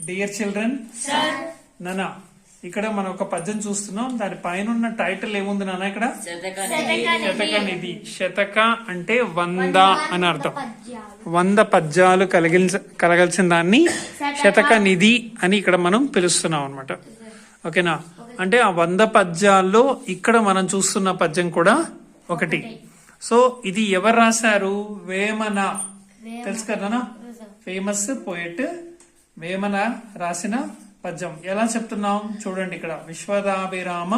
Dear children, నానా ఇక్కడ మనం ఒక పద్యం చూస్తున్నాం. దాని పైన ఉన్న టైటిల్ ఏముంది నాన్న? ఇక్కడ శతక నిధి. శతక అంటే 100 అని అర్థం. 100 పద్యాలు కలగాల్సిన దాన్ని శతక నిధి అని ఇక్కడ మనం పిలుస్తున్నాం అనమాట. ఓకేనా? అంటే ఆ 100 పద్యాల్లో ఇక్కడ మనం చూస్తున్న పద్యం కూడా ఒకటి. సో ఇది ఎవరు రాశారు? వేమన. తెలుసు కదా, ఫేమస్ పోయెట్ వేమన రాసిన పద్యం. ఎలా చెప్తున్నాం చూడండి. ఇక్కడ విశ్వదాభిరామ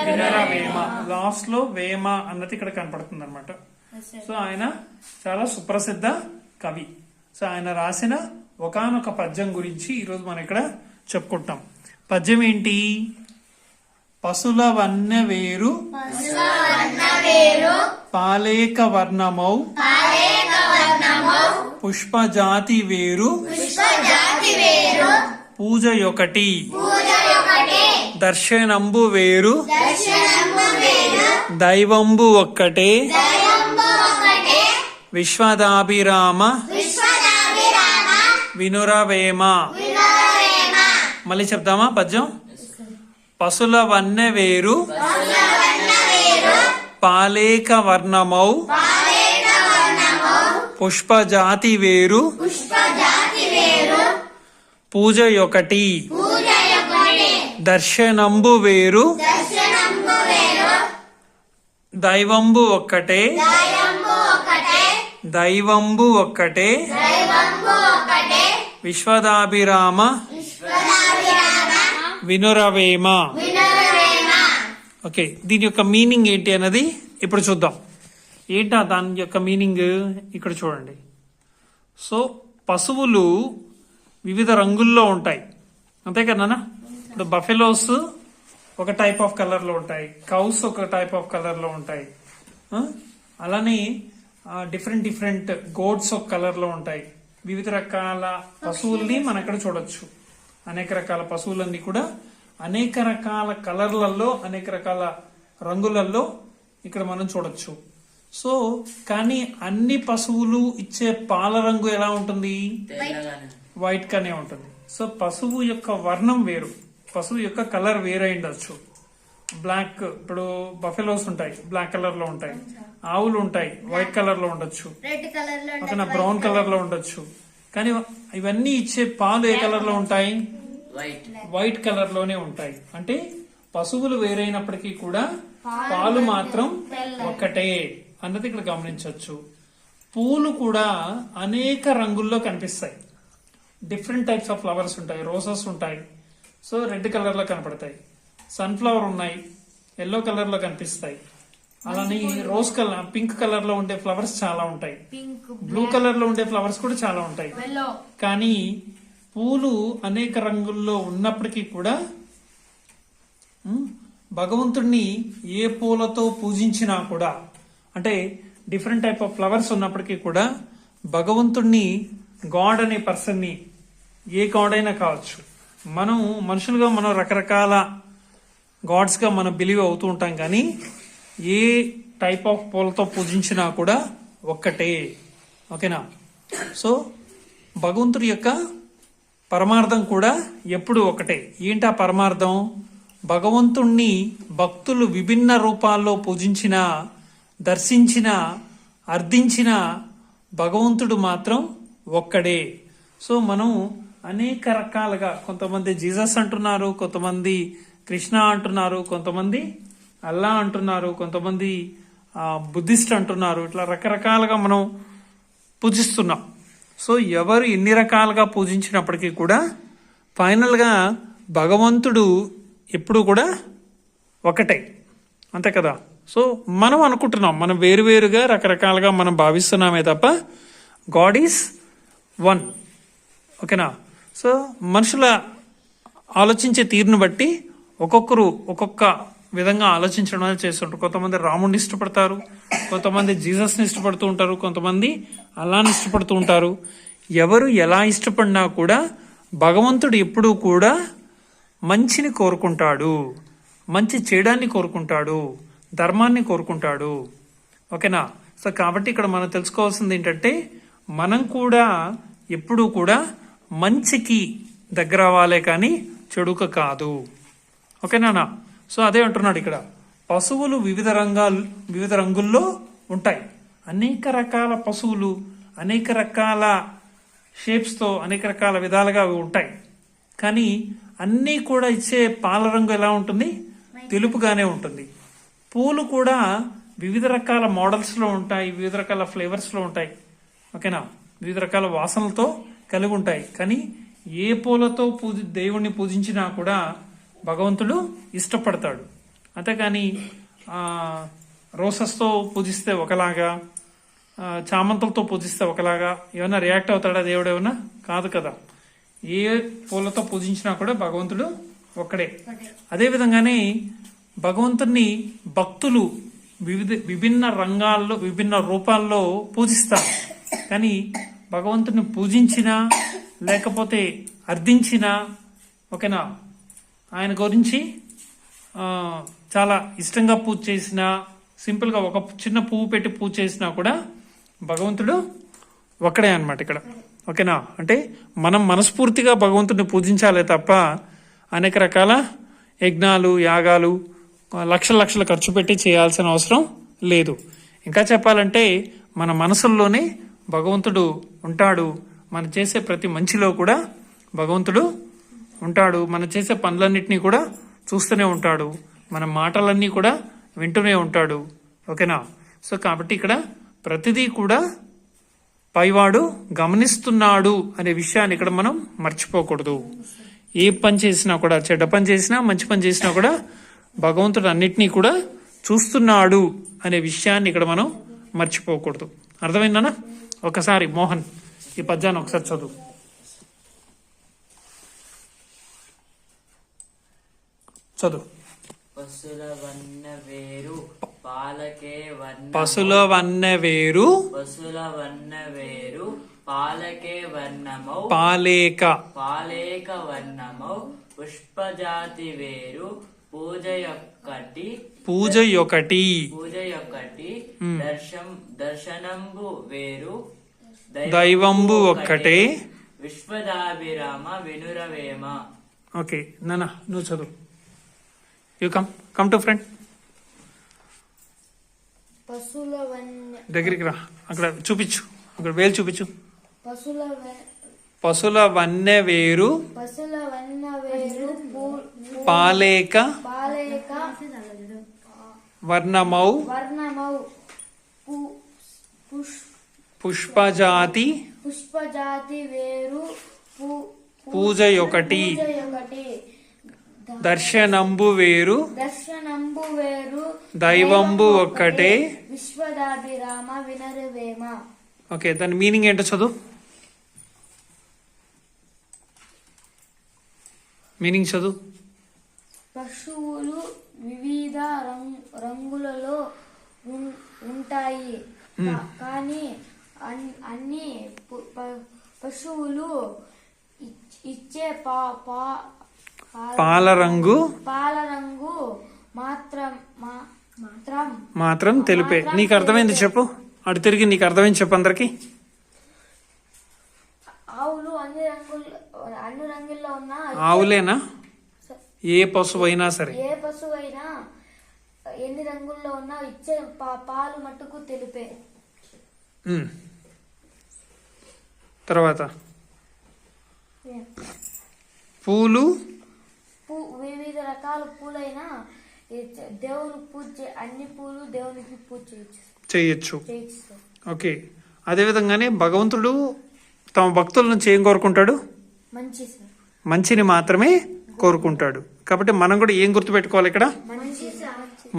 వినర వేమ, లాస్ట్ లో వేమ అన్నది ఇక్కడ కనపడుతుంది అనమాట. సో ఆయన చాలా సుప్రసిద్ధ కవి. సో ఆయన రాసిన ఒకానొక పద్యం గురించి ఈరోజు మనం ఇక్కడ చెప్పుకుంటాం. పద్యం ఏంటి? పశుల వన్నె వేరు పాలేక వర్ణమౌ పుష్పజాతి వేరు పూజయొకటి దర్శనంబు వేరు దైవంబు ఒక్కటే విశ్వదాభిరామ వినురవేమ. మళ్ళీ చెప్దామా పద్యం? పశుల వన్నె వేరు పాలేక వర్ణమౌ పుష్పజాతి వేరు పూజయొకటి దర్శనంబు వేరు దైవంబు ఒక్కటే దైవంబు ఒక్కటే విశ్వదాభిరామ వినురవేమ. ఓకే, దీని యొక్క మీనింగ్ ఏంటి అన్నది ఇప్పుడు చూద్దాం. ఏంటా దాని యొక్క మీనింగ్? ఇక్కడ చూడండి. సో పశువులు వివిధ రంగుల్లో ఉంటాయి, అంతే కదా? ఇప్పుడు బఫెలోస్ ఒక టైప్ ఆఫ్ కలర్ లో ఉంటాయి, కౌస్ ఒక టైప్ ఆఫ్ కలర్ లో ఉంటాయి, అలానే డిఫరెంట్ గోడ్స్ ఒక కలర్ లో ఉంటాయి. వివిధ రకాల పశువుల్ని మనం ఇక్కడ చూడొచ్చు. అనేక రకాల పశువులన్నీ కూడా అనేక రకాల కలర్లలో, అనేక రకాల రంగులలో ఇక్కడ మనం చూడొచ్చు. సో కానీ అన్ని పశువులు ఇచ్చే పాల రంగు ఎలా ఉంటుంది? వైట్ గానే ఉంటుంది. సో పశువు యొక్క వర్ణం వేరు, పశువు యొక్క కలర్ వేరే ఉండొచ్చు. బ్లాక్, ఇప్పుడు బఫెలోస్ ఉంటాయి బ్లాక్ కలర్ లో ఉంటాయి, ఆవులు ఉంటాయి వైట్ కలర్ లో ఉండొచ్చు, ఒక బ్రౌన్ కలర్ లో ఉండొచ్చు. కానీ ఇవన్నీ ఇచ్చే పాలు ఏ కలర్ లో ఉంటాయి? వైట్ కలర్ లోనే ఉంటాయి. అంటే పశువులు వేరైనప్పటికీ కూడా పాలు మాత్రం ఒక్కటే అన్నది ఇక్కడ గమనించవచ్చు. పూలు కూడా అనేక రంగుల్లో కనిపిస్తాయి. డిఫరెంట్ టైప్స్ ఆఫ్ ఫ్లవర్స్ ఉంటాయి. రోజెస్ ఉంటాయి, సో రెడ్ కలర్ లో కనపడతాయి. సన్ఫ్లవర్ ఉన్నాయి, ఎల్లో కలర్ లో కనిపిస్తాయి. అలానే రోజ్ కలర్, పింక్ కలర్ లో ఉండే ఫ్లవర్స్ చాలా ఉంటాయి. బ్లూ కలర్ లో ఉండే ఫ్లవర్స్ కూడా చాలా ఉంటాయి. కానీ పూలు అనేక రంగుల్లో ఉన్నప్పటికీ కూడా భగవంతుడిని ఏ పూలతో పూజించినా కూడా, అంటే డిఫరెంట్ టైప్ ఆఫ్ ఫ్లవర్స్ ఉన్నప్పటికీ కూడా భగవంతుడిని, గాడ్ అనే పర్సన్ ని, ఏ గాడ్ అయినా కావచ్చు, మనం మనుషులుగా మనం రకరకాల గాడ్స్ గా మనం బిలీవ్ అవుతూ ఉంటాం. కానీ ఏ టైప్ ఆఫ్ పూలతో పూజించినా కూడా ఒక్కటే. ఓకేనా? సో భగవంతుడి యొక్క పరమార్థం కూడా ఎప్పుడు ఒకటే. ఏంటా పరమార్థం? భగవంతుణ్ణి భక్తులు విభిన్న రూపాల్లో పూజించిన, దర్శించిన, అర్థించిన భగవంతుడు మాత్రం ఒక్కడే. సో మనం అనేక రకాలుగా, కొంతమంది జీసస్ అంటున్నారు, కొంతమంది కృష్ణ అంటున్నారు, కొంతమంది అల్లా అంటున్నారు, కొంతమంది బుద్ధిస్ట్ అంటున్నారు. ఇట్లా రకరకాలుగా మనం పూజిస్తున్నాం. సో ఎవరు ఎన్ని రకాలుగా పూజించినప్పటికీ కూడా ఫైనల్ గా భగవంతుడు ఎప్పుడు కూడా ఒకటే, అంతే కదా? సో మనం అనుకుంటున్నాం, మనం వేరువేరుగా రకరకాలుగా మనం భావిస్తున్నామే తప్ప గాడ్ ఈస్ వన్. ఓకేనా? సో మనుషుల ఆలోచించే తీరును బట్టి ఒక్కొక్కరు ఒక్కొక్క విధంగా ఆలోచించడం అనేది చేస్తుంటారు. కొంతమంది రాముడిని ఇష్టపడతారు, కొంతమంది జీసస్ని ఇష్టపడుతూ ఉంటారు, కొంతమంది అల్లాని ఇష్టపడుతూ ఉంటారు. ఎవరు ఎలా ఇష్టపడినా కూడా భగవంతుడు ఎప్పుడూ కూడా మంచిని కోరుకుంటాడు, మంచి చేయడాన్ని కోరుకుంటాడు, ధర్మాన్ని కోరుకుంటాడు. ఓకేనా? సో కాబట్టి ఇక్కడ మనం తెలుసుకోవాల్సింది ఏంటంటే, మనం కూడా ఎప్పుడూ కూడా మంచికి దగ్గర అవ్వాలే కానీ చెడుక కాదు. ఓకేనా? సో అదే అంటున్నాడు ఇక్కడ, పశువులు వివిధ రంగుల్లో ఉంటాయి. అనేక రకాల పశువులు అనేక రకాల షేప్స్తో అనేక రకాల విధాలుగా అవి ఉంటాయి. కానీ అన్నీ కూడా ఇచ్చే పాల రంగు ఎలా ఉంటుంది? తెలుపుగానే ఉంటుంది. పూలు కూడా వివిధ రకాల మోడల్స్లో ఉంటాయి, వివిధ రకాల ఫ్లేవర్స్లో ఉంటాయి. ఓకేనా? వివిధ రకాల వాసనలతో కలిగి ఉంటాయి. కానీ ఏ పూలతో దేవుణ్ణి పూజించినా కూడా భగవంతుడు ఇష్టపడతాడు. అంతేకాని రోసస్తో పూజిస్తే ఒకలాగా, చామంతులతో పూజిస్తే ఒకలాగా ఏమైనా రియాక్ట్ అవుతాడా దేవుడు? ఏమన్నా కాదు కదా. ఏ పూలతో పూజించినా కూడా భగవంతుడు ఒక్కడే. అదే విధంగానే భగవంతుని భక్తులు విభిన్న రంగాల్లో విభిన్న రూపాల్లో పూజిస్తారు. కానీ భగవంతుని పూజించినా లేకపోతే అర్థించినా, ఓకేనా, ఆయన గురించి చాలా ఇష్టంగా పూజ చేసినా, సింపుల్గా ఒక చిన్న పువ్వు పెట్టి పూజ చేసినా కూడా భగవంతుడు ఒక్కడే అన్నమాట ఇక్కడ. ఓకేనా? అంటే మనం మనస్ఫూర్తిగా భగవంతుడిని పూజించాలే తప్ప అనేక రకాల యజ్ఞాలు యాగాలు లక్షలు ఖర్చు పెట్టి చేయాల్సిన అవసరం లేదు. ఇంకా చెప్పాలంటే మన మనసుల్లోనే భగవంతుడు ఉంటాడు. మనం చేసే ప్రతి మంచిలో కూడా భగవంతుడు ఉంటాడు. మనం చేసే పనులన్నింటినీ కూడా చూస్తూనే ఉంటాడు. మన మాటలన్నీ కూడా వింటూనే ఉంటాడు. ఓకేనా? సో కాబట్టి ఇక్కడ ప్రతిదీ కూడా పైవాడు గమనిస్తున్నాడు అనే విషయాన్ని ఇక్కడ మనం మర్చిపోకూడదు. ఏ పని చేసినా కూడా, చెడ్డ పని చేసినా మంచి పని చేసినా కూడా భగవంతుడు అన్నిటినీ కూడా చూస్తున్నాడు అనే విషయాన్ని ఇక్కడ మనం మర్చిపోకూడదు. అర్థమైందనా? ఒకసారి మోహన్ ఈ పద్యాన్ని ఒకసారి చదువు. చదువు. పశుల వన్న వేరు పాలకే వర్ణమౌ పాలేక వర్ణమౌ పుష్పజాతి వేరు పూజ యొక్కటి దర్శనంబు వేరు దైవంబు ఒక్కటే విశ్వదాభిరామ వినురవేమ. ఓకే నాన్న నువ్వు చదువు. You come to friend. దగ్గరికి రా, అక్కడ చూపించు, అక్కడ వేలు చూపించు. పశుల వన్నె వేరు పాలేక వర్ణమౌ పుష్పజాతి వేరు పూజ ఒకటి దర్శనంబు వేరు దైవంబు ఒక్కటే విశ్వదాభిరామ వినరవేమ. ఓకే, దాని మీనింగ్ ఏంటో చదువు. మీనింగ్ చదువు. పశువులు వివిధ రంగులలో ఉంటాయి. కానీ అన్ని పశువులు ఇచ్చే పాల రంగు మాత్రం తెలిపే. నీకు అర్థమైంది చెప్పు. అటు తిరిగి నీకు అర్థమైంది చెప్పు అందరికి. ఆవులు అన్ని రంగుల్లో ఉన్నా, ఆవులేనా? ఏ పశువు అయినా సరే, ఏ పశువు అయినా ఎన్ని రంగుల్లో ఉన్నా ఇచ్చే పాలు మట్టుకు తెలిపే. తర్వాత పూలు వివిధ రకాల పూలైనా దేవుని పూజ, అన్ని పూలు దేవునికి పూజ చేయొచ్చు. ఓకే, అదే విధంగానే భగవంతుడు తమ భక్తుల నుంచి ఏం కోరుకుంటాడు? మంచిని మాత్రమే కోరుకుంటాడు. కాబట్టి మనం కూడా ఏం గుర్తుపెట్టుకోవాలి ఇక్కడ?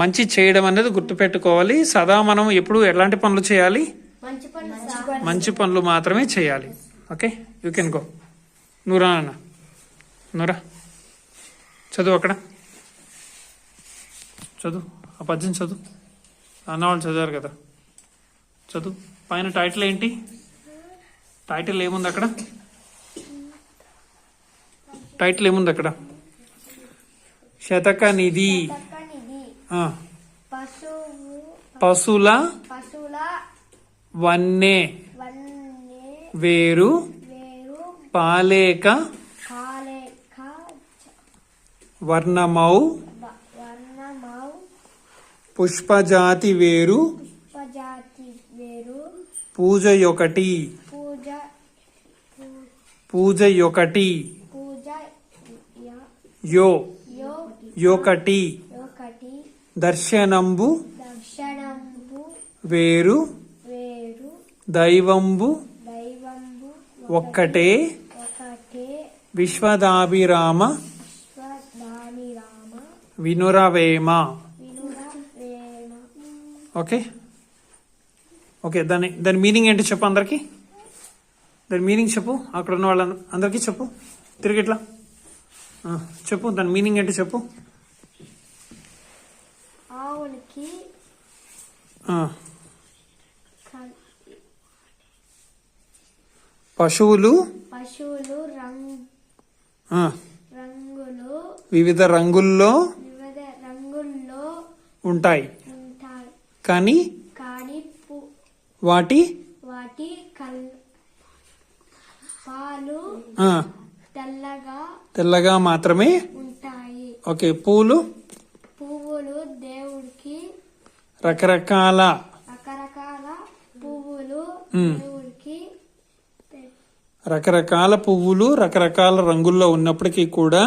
మంచి చేయడం అనేది గుర్తుపెట్టుకోవాలి. సదా మనం ఎప్పుడు ఎలాంటి పనులు చేయాలి? మంచి పనులు మాత్రమే చేయాలి. Okay, you can go. Noora అన్న, నూరా చదువు. అక్కడ చదువు, ఆ పద్యం చదువు. అన్నవాళ్ళు చదివారు కదా, చదువు. పైన టైటిల్ ఏంటి? టైటిల్ ఏముంది అక్కడ? టైటిల్ ఏముంది అక్కడ? శతక నిధి. పశుల వన్నె వేరు పాలేక వర్ణమౌ వర్ణమౌ పుష్పజాతి వేరు పుష్పజాతి వేరు పూజయొకటి పూజ పూజయొకటి పూజ యో యో యొకటి ఒకటి దర్శనంబు దర్శనంబు వేరు వేరు దైవంబు దైవంబు ఒక్కటే ఒకటే విశ్వదాభిరామ స్వదాని రామ వినురవేమ. వినుర వేమ. ఓకే ఓకే దాని మీనింగ్ ఏంటి చెప్పు అందరికి. దాని మీనింగ్ చెప్పు, అక్కడ ఉన్న వాళ్ళ అందరికీ చెప్పు. తిరిగి ఇట్లా చెప్పు, దాని మీనింగ్ ఏంటి చెప్పు. ఆవులకి పశువులు పశువులు రంగులు వివిధ రంగుల్లో వివిధ రంగుల్లో ఉంటాయి, ఉంటాయి కానీ కానీ వాటి వాటి పాలు తెల్లగా మాత్రమే ఉంటాయి. ఓకే. పువ్వులు దేవుడికి రకరకాల పువ్వులు దేవుడికి రకరకాల పువ్వులు రకరకాల రంగుల్లో ఉన్నప్పటికీ కూడా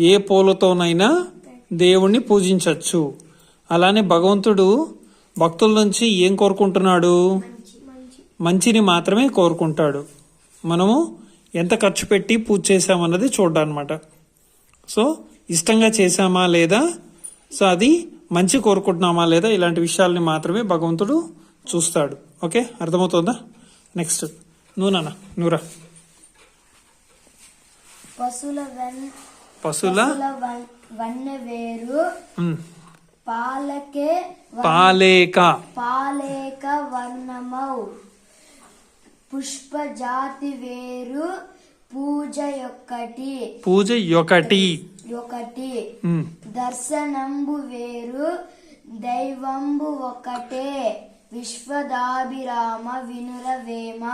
ఏ పూలతోనైనా దేవుణ్ణి పూజించవచ్చు. అలానే భగవంతుడు భక్తుల నుంచి ఏం కోరుకుంటున్నాడు? మంచిని మాత్రమే కోరుకుంటాడు. మనము ఎంత ఖర్చు పెట్టి పూజ చేసామన్నది చూడ్డానమాట. సో ఇష్టంగా చేసామా లేదా, సో అది మంచి కోరుకుంటున్నామా లేదా, ఇలాంటి విషయాల్ని మాత్రమే భగవంతుడు చూస్తాడు. ఓకే, అర్థమవుతుందా? నెక్స్ట్ నూరా. పశువుల వన్నె వేరు పాలేక వర్ణమౌ పుష్పజాతి వేరు పూజయొకటి దర్శనంబు వేరు దైవంబు ఒకటే విశ్వదాభిరామ వినురవేమ.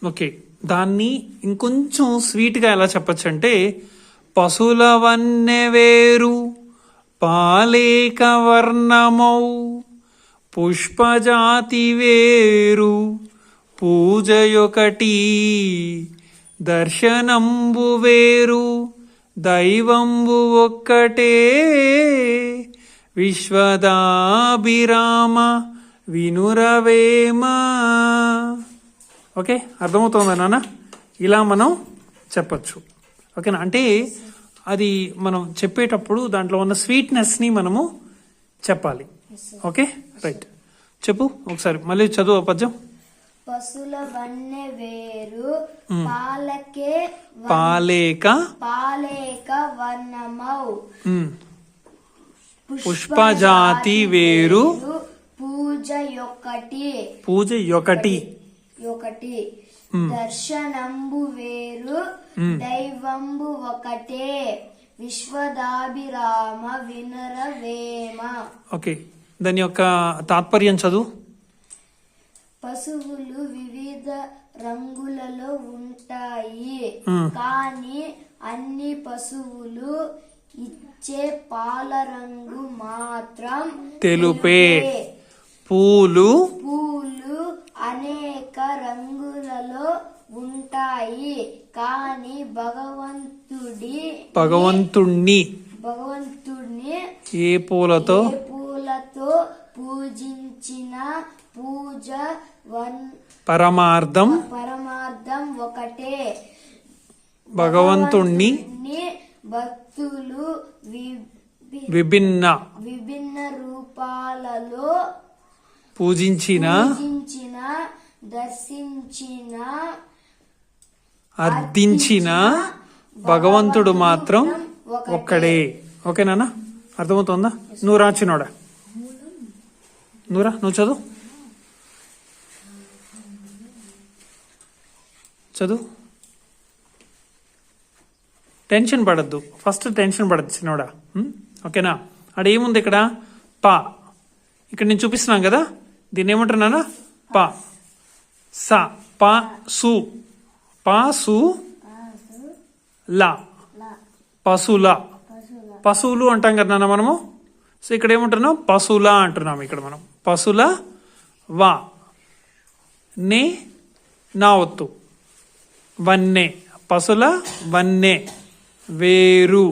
ఓకే, దాన్ని ఇంకొంచెం స్వీట్గా ఎలా చెప్పచ్చు అంటే, పశువుల వన్నె వేరు పాలేక వర్ణమౌ పుష్పజాతి వేరు పూజయొకటి దర్శనంబు వేరు దైవంబు ఒక్కటే విశ్వదాభిరామ వినురవేమ. ఓకే, అర్థమవుతుందా నాన్న? ఇలా మనం చెప్పచ్చు. ఓకేనా? అంటే అది మనం చెప్పేటప్పుడు దాంట్లో ఉన్న స్వీట్నెస్ని మనము చెప్పాలి. Okay, right. చెప్పు ఒకసారి మళ్ళీ చదువు పద్యం. పశుల వన్నె వేరు పాలేక వర్ణమౌ పుష్పజాతి వేరు పూజయొకటి దర్శనంబు వేరు దైవంబు ఒకటే విశ్వదాభిరామ వినురవేమ. ఓకే, దాని యొక్క తాత్పర్యం చదువు. పశువులు వివిధ రంగులలో ఉంటాయి, కానీ అన్ని పశువులు ఇచ్చే పాల రంగు మాత్రం తెలుపే. పూలు అనేక రంగులలో ఉంటాయి, కానీ భగవంతుణ్ణి ఏ పూలతో పూజించిన పూజ పరమార్థం ఒకటే. భగవంతుణ్ణి భక్తులు విభిన్న రూపాలలో పూజించిన దర్శించిన అర్థించిన భగవంతుడు మాత్రం ఒక్కడే. ఓకేనా? అర్థమవుతుందా? నువ్వు రాచినోడా? నువ్వు చదువు. టెన్షన్ పడద్దు, ఫస్ట్ టెన్షన్ పడద్దు చిన్నోడా. ఓకేనా? అక్కడ ఏముంది? ఇక్కడ పా, ఇక్కడ నేను చూపిస్తున్నాను కదా, దీన్ని ఏమంటున్నానా? పా సా పా సు లా పశుల పశువులు అంటాం కదా నాన్న మనము. సో ఇక్కడ ఏమంటున్నాం, పశువుల అంటున్నాం. ఇక్కడ మనం పశువుల వా నే నా ఒత్తు వన్నె, పశుల వన్నె వేరు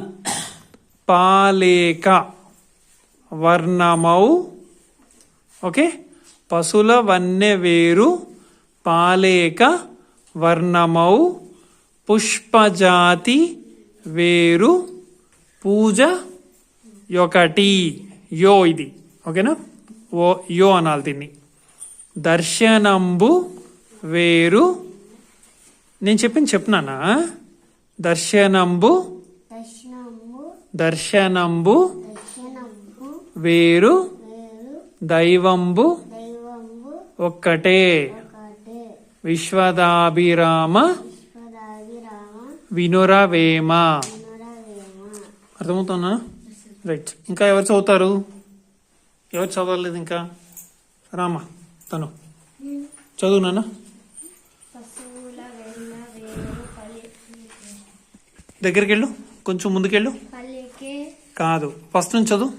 పాలేక వర్ణమౌ. ఓకే, పశుల వన్నె వేరు పాలేక వర్ణమౌ పుష్పజాతి వేరు పూజ ఒకటి. యో ఇది ఓకేనా, ఓ యో అనాలి దీన్ని. దర్శనంబు వేరు, నేను చెప్పినానా, దర్శనంబు దర్శనము దర్శనంబు దర్శనము వేరు వేరు దైవంబు దైవము ఒక్కటే. ఒకటే. విశ్వదాభిరామ విశ్వదాభిరామ వినురవేమ. వినురవేమ. అర్థమవుతున్నా? రైట్. ఇంకా ఎవరు చదువుతారు? ఎవరు చదవలేదు ఇంకా? రామా తను చదువు నాన్న. పశువుల వెన్న వేరు దగ్గరికి వెళ్ళు, కొంచెం ముందుకెళ్ళు. పలికే కాదు, ఫస్ట్ నుంచి చదువు.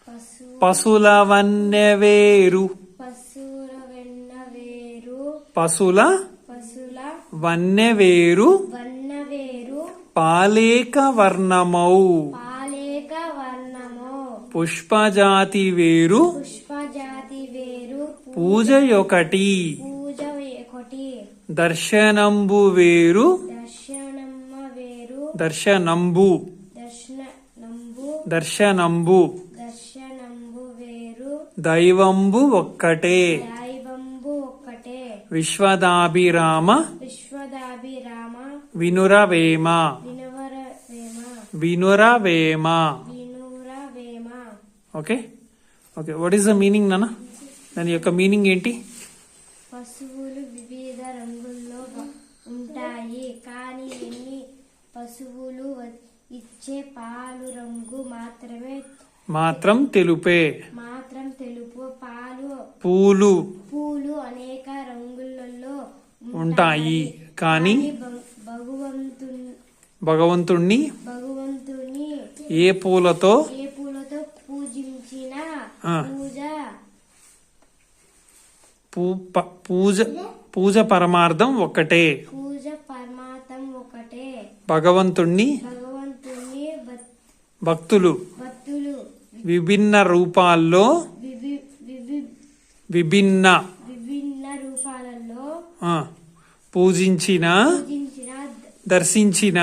పశు పశుల వన్నె వేరు, పశువుల వెన్న వేరు పశుల పశుల వన్నె వేరు వన్న వేరు పాలేక వర్ణమౌ పాలేక వర్ణము పుష్పజాతి వేరు పుష్పజాతి వేరు పూజ ఒకటి. పూజ ఒకటి. దర్శనంబు వేరు దర్శనమ్మ వేరు దర్శనంబు దర్శనంబు దర్శనంబు వేరు దైవంబు ఒక్కటే. దైవంబు ఒక్కటే. విశ్వదాభిరామ విశ్వదాభిరామ వినురవేమ వినురవేమ వినురవేమ. వినురవేమ. Okay okay, what is the meaning నాన్న? దాని యొక్క మీనింగ్ ఏంటి? పశువులు వివిధ రంగుల్లో ఉంటాయి, కానీ ఎన్ని పశువులు ఇచ్చే పాలు రంగు మాత్రం తెలుపే. మాత్రం తెలుపు. పూలు పూలు అనేక రంగులలో ఉంటాయి, కానీ భగవంతుని ఏ పూలతో పూజించిన పూజ పరమార్థం ఒకటే. పూజ పరమార్థం ఒకటే. భగవంతుణ్ణి భక్తులు విభిన్న రూపాల్లో విభిన్న రూపాలలో పూజించిన దర్శించిన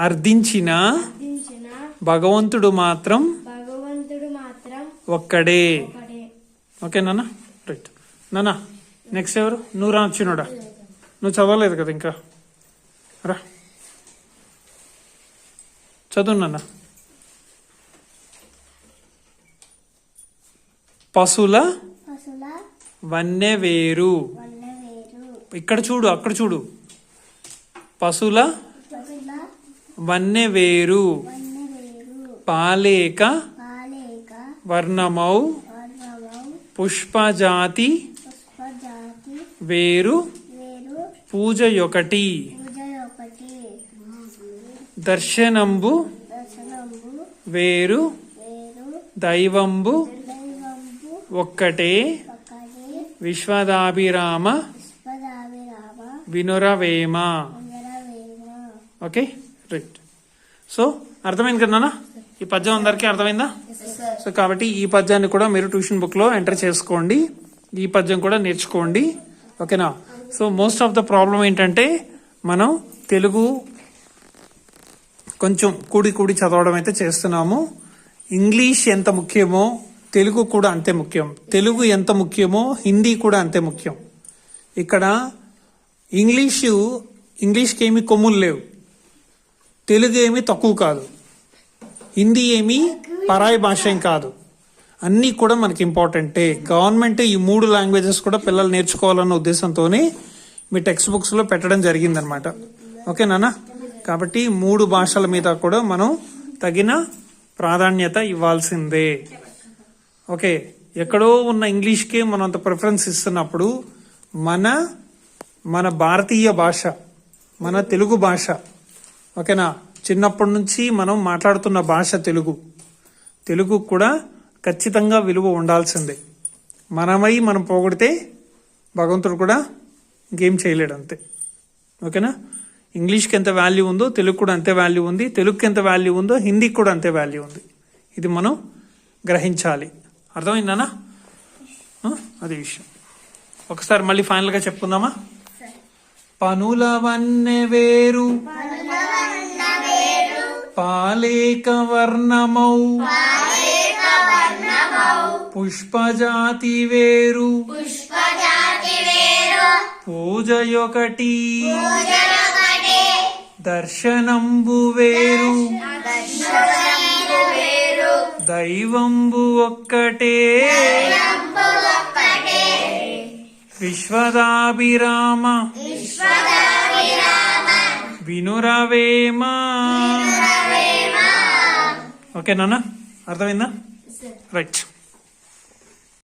అర్థించిన భగవంతుడు మాత్రం ఒక్కడే. ఓకే నాన్న, రైట్. నాన్న నెక్స్ట్ ఎవరు? నువ్వు రా చిన్నోడా, నువ్వు చదవలేదు కదా ఇంకా, రా చదువు నాన్న. పశుల వన్నె వేరు, ఇక్కడ చూడు అక్కడ చూడు. పశుల వన్నె వేరు పాలేక వర్ణమౌ పుష్పజాతి వేరు పూజ ఒకటి. దర్శనంబు వేరు దైవంబు ఒక్కటే. విశ్వదాభిరామ వినురవేమ. Okay right. సో అర్థమైంది కదా నాన్న? ఈ పద్యం అందరికీ అర్థమైందా? సో కాబట్టి ఈ పద్యాన్ని కూడా మీరు ట్యూషన్ బుక్ లో ఎంటర్ చేసుకోండి, ఈ పద్యం కూడా నేర్చుకోండి. ఓకేనా? So most of the problem ఏంటంటే మనం తెలుగు కొంచెం కూడి చదవడం అయితే చేస్తున్నాము. ఇంగ్లీష్ ఎంత ముఖ్యమో తెలుగు కూడా అంతే ముఖ్యం. తెలుగు ఎంత ముఖ్యమో హిందీ కూడా అంతే ముఖ్యం. ఇక్కడ ఇంగ్లీష్కి ఏమి కొమ్ములు లేవు, తెలుగు ఏమి తక్కువ కాదు, హిందీ ఏమి పరాయి భాష ఏం కాదు, అన్నీ కూడా మనకి ఇంపార్టెంటే. గవర్నమెంట్ ఈ 3 లాంగ్వేజెస్ కూడా పిల్లలు నేర్చుకోవాలన్న ఉద్దేశంతోనే మీ టెక్స్ట్ బుక్స్ లో పెట్టడం జరిగిందనమాట. ఓకే నాన్న? కాబట్టి 3 భాషల మీద కూడా మనం తగిన ప్రాధాన్యత ఇవ్వాల్సిందే. ఓకే, ఎక్కడో ఉన్న ఇంగ్లీష్కే మనం అంత ప్రిఫరెన్స్ ఇస్తున్నప్పుడు మన భారతీయ భాష, మన తెలుగు భాష ఓకేనా, చిన్నప్పటి నుంచి మనం మాట్లాడుతున్న భాష తెలుగు. తెలుగు కూడా ఖచ్చితంగా విలువ ఉండాల్సిందే. మనం పోగొడితే భగవంతుడు కూడా ఇంకేం చేయలేడు, అంతే. ఓకేనా? ఇంగ్లీష్కి ఎంత వాల్యూ ఉందో తెలుగు కూడా అంతే వాల్యూ ఉంది, తెలుగుకి ఎంత వాల్యూ ఉందో హిందీకి కూడా అంతే వాల్యూ ఉంది. ఇది మనం గ్రహించాలి. అర్థమైందనా? అది విషయం. ఒకసారి మళ్ళీ ఫైనల్గా చెప్పుకుందామా? పనుల వన్నె వేరు పాలేక వర్ణమౌ పుష్పజాతి వేరు పూజయొకటి దర్శనంబు వేరు దైవంబు ఒక్కటే విశ్వదాభిరామ వినురవేమ. ఓకే నాన్న, అర్థమైందా? రైట్.